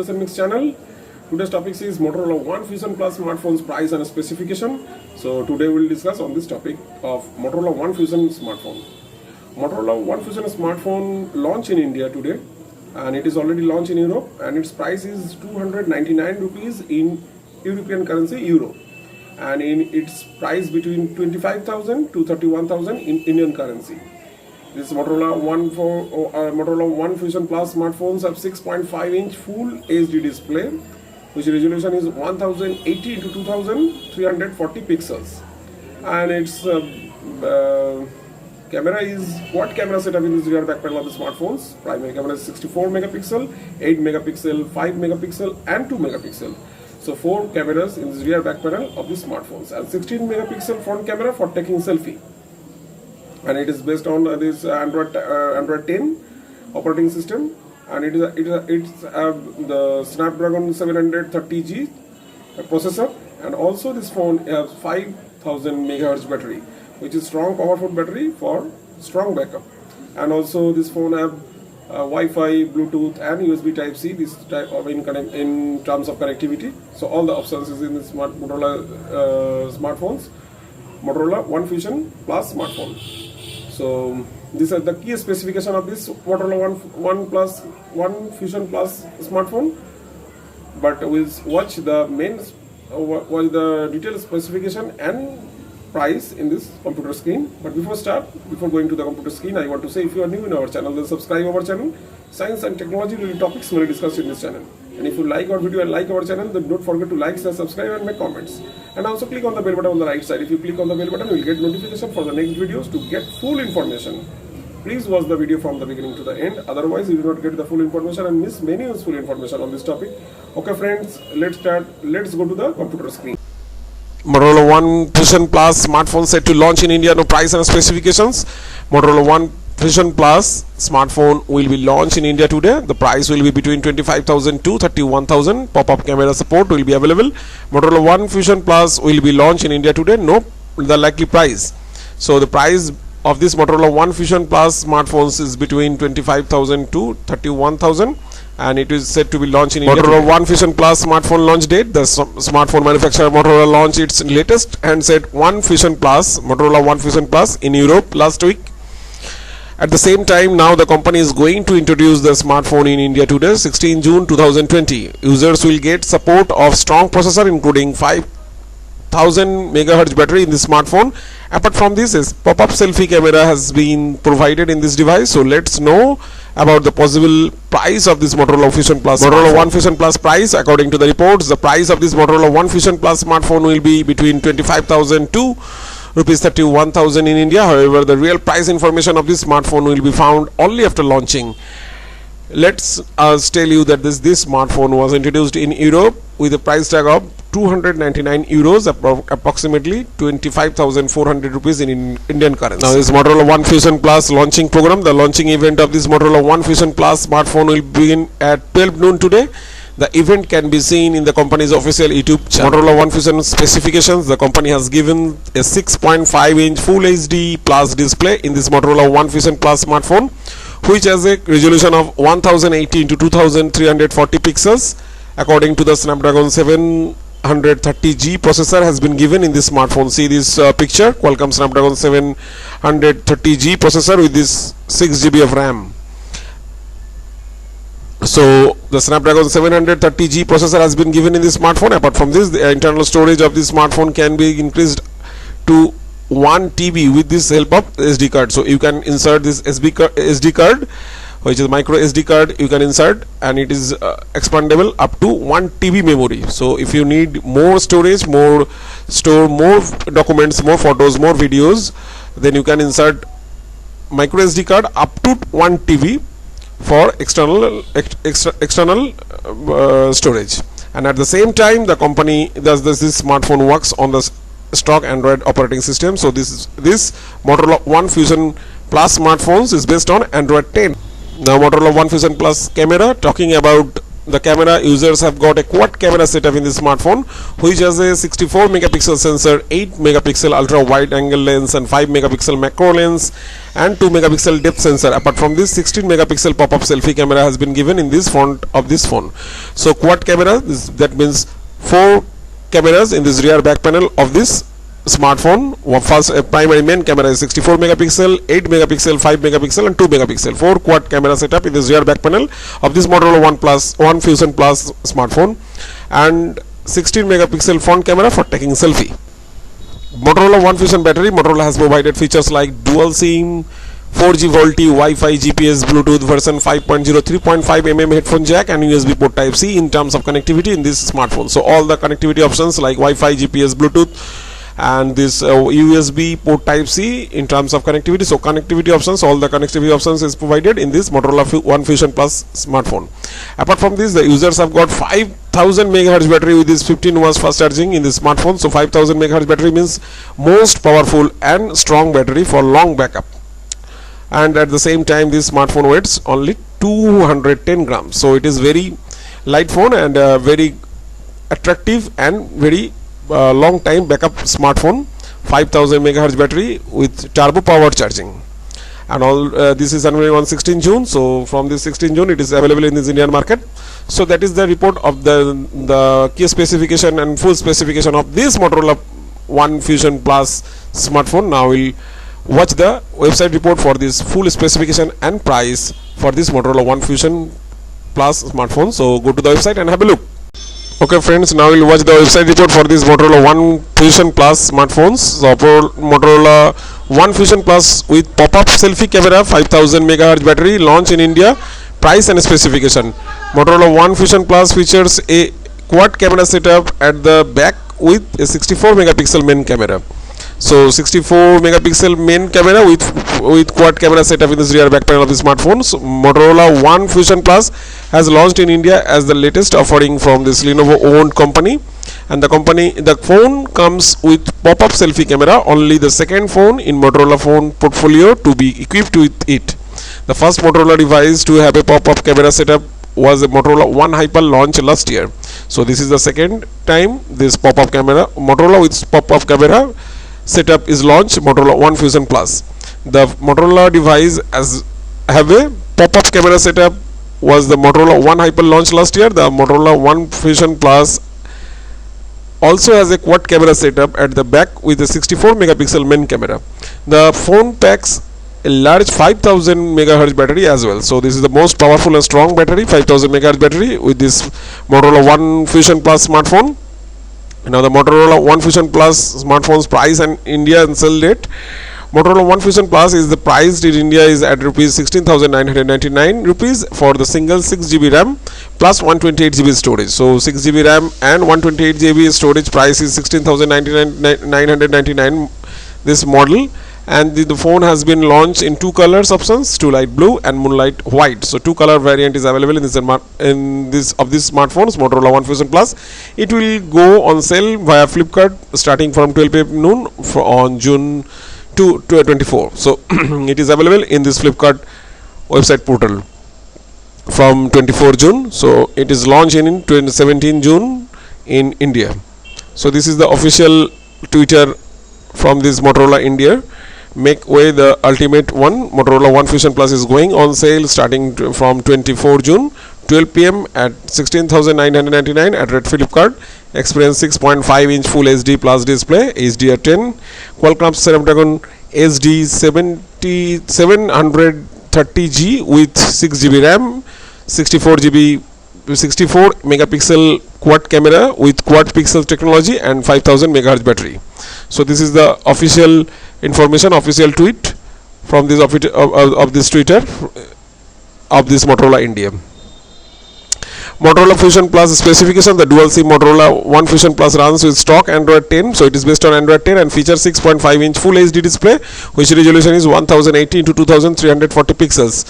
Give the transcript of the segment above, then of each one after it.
USNMix channel. Today's topic is Motorola One Fusion Plus smartphone's price and specification. So today we will discuss on this topic of Motorola One Fusion smartphone. Motorola One Fusion smartphone launched in India today, and it is already launched in Europe, and its price is 299 rupees in European currency euro, and in its price between 25,000 to 31,000 in Indian currency. This Motorola One Fusion Plus smartphones have 6.5-inch full HD display, which resolution is 1080 into 2340 pixels, and its camera is quad camera setup in this rear back panel of the smartphones. Primary camera is 64 megapixel, 8 megapixel, 5 megapixel, and 2 megapixel. So 4 cameras in this rear back panel of the smartphones, and 16 megapixel front camera for taking selfie. And it is based on this Android 10 operating system, and it's the Snapdragon 730G processor, and also this phone has 5000 megahertz battery, which is strong powerful battery for strong backup. And also this phone have Wi-Fi, Bluetooth, and USB Type-C. This type of in terms of connectivity. So all the options is in the Motorola smartphones. Motorola One Fusion Plus smartphone. So these are the key specification of this Motorola One Fusion Plus smartphone. But we'll watch the the detailed specification and price in this computer screen. But before going to the computer screen, I want to say, if you are new in our channel, then subscribe our channel. Science and technology related topics may be discussed in this channel. And if you like our video and like our channel, then don't forget to like, share, subscribe, and make comments. And also click on the bell button on the right side. If you click on the bell button, you will get notification for the next videos to get full information. Please watch the video from the beginning to the end. Otherwise, you will not get the full information and miss many useful information on this topic. Okay, friends, let's start. Let's go to the computer screen. Motorola One Fusion Plus smartphone set to launch in India. No price and specifications. Motorola One Fusion Plus smartphone will be launched in India today. The price will be between 25,000 to 31,000. Pop-up camera support will be available. Motorola One Fusion Plus will be launched in India today. No, the likely price. So the price of this Motorola One Fusion Plus smartphones is between 25,000 to 31,000. And it is set to be launched in India. Motorola One Fusion Plus smartphone launch date. The smartphone manufacturer Motorola launched its latest handset One Fusion Plus, Motorola One Fusion Plus, in Europe last week. At the same time, now the company is going to introduce the smartphone in India today, 16 June 2020. Users will get support of strong processor, including 5000 megahertz battery in this smartphone. Apart from this, is pop-up selfie camera has been provided in this device. So let's know about the possible price of this Motorola Fusion Plus. Motorola One Fusion Plus price, according to the reports, the price of this Motorola One Fusion Plus smartphone will be between 25,000 to rupees 31,000 in India. However, the real price information of this smartphone will be found only after launching. Let's tell you that this smartphone was introduced in Europe with a price tag of 299 euros, approximately 25,400 rupees in Indian currency. Now, this Motorola One Fusion Plus launching program, the launching event of this Motorola One Fusion Plus smartphone will begin at 12 noon today. The event can be seen in the company's official YouTube channel. Motorola One Fusion specifications: the company has given a 6.5-inch Full HD Plus display in this Motorola One Fusion Plus smartphone, which has a resolution of 1080 into 2340 pixels. According to the Snapdragon 730G processor has been given in this smartphone. See this picture, Qualcomm Snapdragon 730G processor with this 6 GB of RAM. So the Snapdragon 730G processor has been given in this smartphone. Apart from this, the internal storage of this smartphone can be increased to 1 TB with this help of SD card. So you can insert this SD card, which is micro SD card, you can insert, and it is expandable up to 1 TB memory. So if you need more storage, store more documents, more photos, more videos, then you can insert micro SD card up to 1 TB for external storage. And at the same time, the company does this smartphone works on the stock Android operating system. So this Motorola One Fusion Plus smartphones is based on Android 10. Now, Motorola One Fusion Plus camera, talking about the camera, users have got a quad camera setup in this smartphone, which has a 64 megapixel sensor, 8 megapixel ultra wide angle lens, and 5 megapixel macro lens, and 2 megapixel depth sensor. Apart from this, 16 megapixel pop-up selfie camera has been given in this front of this phone. So quad camera, that means 4 cameras in this rear back panel of this smartphone. First, primary main camera is 64 megapixel, 8 megapixel, 5 megapixel, and 2 megapixel. 4 quad camera setup in this rear back panel of this Motorola One Fusion Plus smartphone, and 16 megapixel front camera for taking selfie. Motorola One Fusion battery. Motorola has provided features like dual SIM, 4G VoLTE, Wi-Fi, GPS, Bluetooth version 5.0, 3.5mm headphone jack, and USB port Type-C in terms of connectivity in this smartphone. So all the connectivity options like Wi-Fi, GPS, Bluetooth, and this USB port Type-C in terms of connectivity. So connectivity options, all the connectivity options is provided in this Motorola One Fusion Plus smartphone. Apart from this, the users have got 5000 MHz battery with this 15 watts fast charging in this smartphone. So 5000 MHz battery means most powerful and strong battery for long backup. And at the same time, this smartphone weighs only 210 grams. So it is very light phone and very attractive and very long time backup smartphone. 5000 MHz battery with turbo power charging, and all this is available on 16 June. So from this 16 June it is available in this Indian market. So that is the report of the key specification and full specification of this Motorola One Fusion Plus smartphone. Now we'll watch the website report for this full specification and price for this Motorola One Fusion Plus smartphone. So go to the website and have a look. Okay friends, now we'll watch the website report for this Motorola One Fusion Plus smartphones. So Motorola One Fusion Plus with pop-up selfie camera, 5000 MHz battery, launch in India. Price and specification. Motorola One Fusion Plus features a quad camera setup at the back with a 64 megapixel main camera. So 64 megapixel main camera with quad camera setup in this rear back panel of the smartphone. So Motorola One Fusion Plus has launched in India as the latest offering from this Lenovo owned company, and the phone comes with pop-up selfie camera, only the second phone in Motorola phone portfolio to be equipped with it. The first Motorola device to have a pop-up camera setup was a Motorola One Hyper launch last year. So this is the second time this pop-up camera Motorola with pop-up camera setup is launched, Motorola One Fusion Plus. The Motorola device have a pop-up camera setup was the Motorola One Hyper launch last year. The Motorola One Fusion Plus also has a quad camera setup at the back with a 64 megapixel main camera. The phone packs a large 5000 MHz battery as well. So this is the most powerful and strong battery, 5000 MHz battery with this Motorola One Fusion Plus smartphone. Now the Motorola One Fusion Plus smartphone's price and India and sell date. Motorola One Fusion Plus is the priced in India is at rupees 16,999 rupees for the single 6GB RAM plus 128GB storage. So 6GB RAM and 128GB storage price is 16,999 this model, and the phone has been launched in two colors options, light blue and moonlight white. So two color variant is available in this smartphones, Motorola One Fusion Plus. It will go on sale via Flipkart starting from 12 p.m. noon on June 24. So it is available in this Flipkart website portal from 24 June. So it is launched in 17 June in India. So this is the official Twitter from this Motorola India. Make way the ultimate one. Motorola One Fusion Plus is going on sale starting from 24 June 12 p.m. at 16,999 at Red Flipkart. Experience 6.5-inch Full HD Plus display, HDR10, Qualcomm Snapdragon HD 730G with 6GB RAM, 64 megapixel quad camera with quad pixel technology, and 5000 MHz battery. So this is the official information, official tweet from this of this Twitter of this Motorola India. Motorola Fusion Plus specification: the dual SIM Motorola One Fusion Plus runs with stock Android 10, so it is based on Android 10 and features 6.5-inch Full HD display, which resolution is 1080 into 2340 pixels,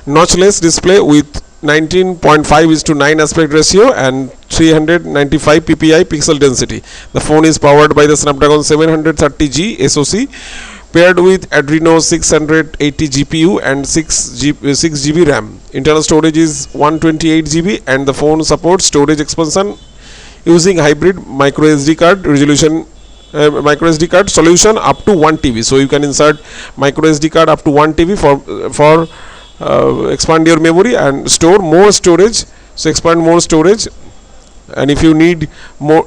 notchless display with 19.5:9 aspect ratio and 395 ppi pixel density. The phone is powered by the Snapdragon 730G SoC paired with Adreno 680 GPU and 6GB RAM. Internal storage is 128 GB, and the phone supports storage expansion using hybrid micro SD card resolution. Micro SD card solution up to 1 TB. So you can insert micro SD card up to 1 TB for expand your memory and store more storage. So expand more storage, and if you need more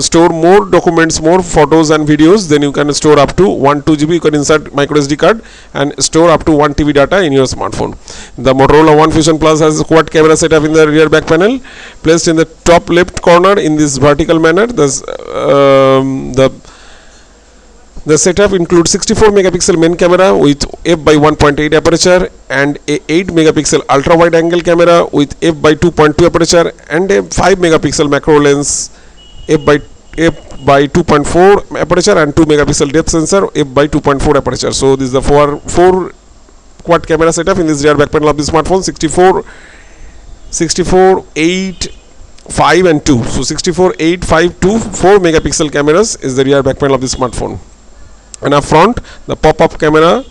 store more documents, more photos and videos, then you can store up to 2 GB. You can insert micro SD card and store up to 1 TB data in your smartphone. The Motorola One Fusion Plus has a quad camera setup in the rear back panel, placed in the top left corner in this vertical manner. The setup includes 64 megapixel main camera with f/1.8 aperture and a 8 megapixel ultra wide angle camera with f/2.2 aperture and a 5 megapixel macro lens f/2.4 aperture and 2 megapixel depth sensor f/2.4 aperture. So this is the four quad camera setup in this rear back panel of the smartphone. 64, 8, 5 and 2. So 64, 8, 5, 2, 4 megapixel cameras is the rear back panel of the smartphone. And up front, the pop-up camera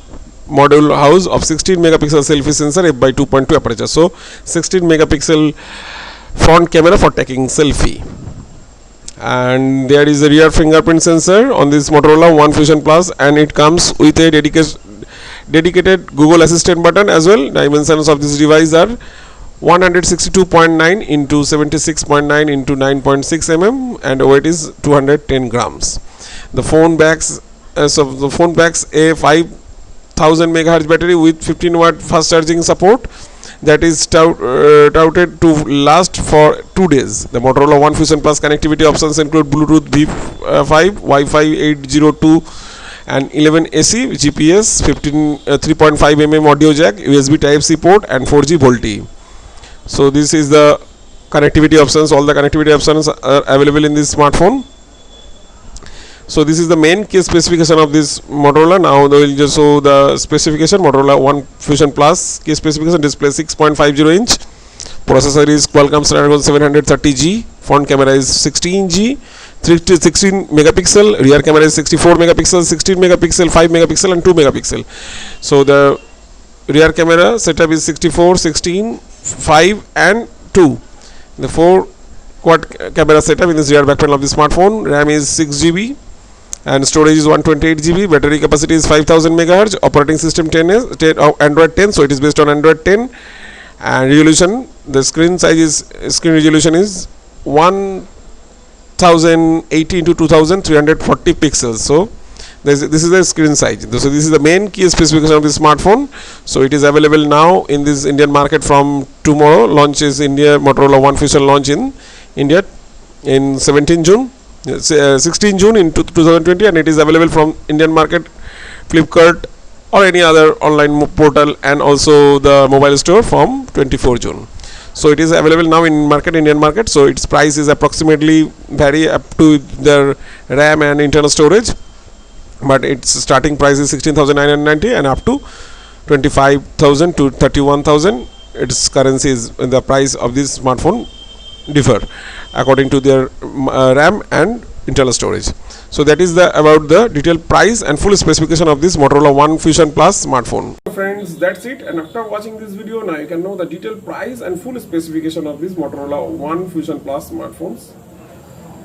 module house of 16 megapixel selfie sensor f/2.2 aperture. So 16 megapixel front camera for taking selfie. And there is a rear fingerprint sensor on this Motorola One Fusion Plus, and it comes with a dedicated Google Assistant button as well. Dimensions of this device are 162.9 into 76.9 into 9.6 mm, and weight is 210 grams. The phone backs a 5000 MHz battery with 15 watt fast charging support that is touted to last for 2 days. The Motorola One Fusion Plus connectivity options include Bluetooth V5, Wi-Fi 802 and 11 AC, GPS, 3.5 mm audio jack, USB Type-C port and 4G VoLTE. So this is the connectivity options. All the connectivity options are available in this smartphone. So this is the main key specification of this Motorola. Now they will just show the specification. Motorola One Fusion Plus key specification: display 6.50 inch, processor is Qualcomm Snapdragon 730G, front camera is 16G, 16 megapixel, rear camera is 64 megapixel, 16 megapixel, 5 megapixel and 2 megapixel. So the rear camera setup is 64, 16, 5 and 2. The 4 quad camera setup in this rear back panel of the smartphone. RAM is 6 GB and storage is 128 GB. Battery capacity is 5000 MHz. Operating system 10 is Android 10, so it is based on Android 10. And resolution, the screen resolution is 1080 into 2340 pixels. So this is the screen size. So this is the main key specification of the smartphone. So it is available now in this Indian market from tomorrow. Launches India. Motorola One Fusion launch in India in 16 June in 2020, and it is available from Indian market, Flipkart or any other online portal, and also the mobile store from 24 June. So it is available now in market, Indian market. So its price is approximately vary up to the RAM and internal storage, but its starting price is 16,990 and up to 25,000 to 31,000. Its currency is the price of this smartphone differ according to their RAM and internal storage. So that is about the detailed price and full specification of this Motorola One Fusion Plus smartphone. Friends, that's it. And after watching this video, now you can know the detailed price and full specification of this Motorola One Fusion Plus smartphones.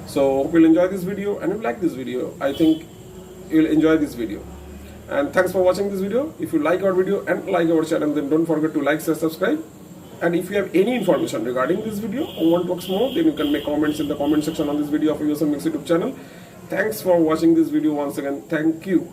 So hope you'll enjoy this video, and if you like this video, I think you'll enjoy this video. And thanks for watching this video. If you like our video and like our channel, then don't forget to like, share, subscribe. And if you have any information regarding this video or want to talk more, then you can make comments in the comment section on this video of USNMix YouTube channel. Thanks for watching this video once again. Thank you.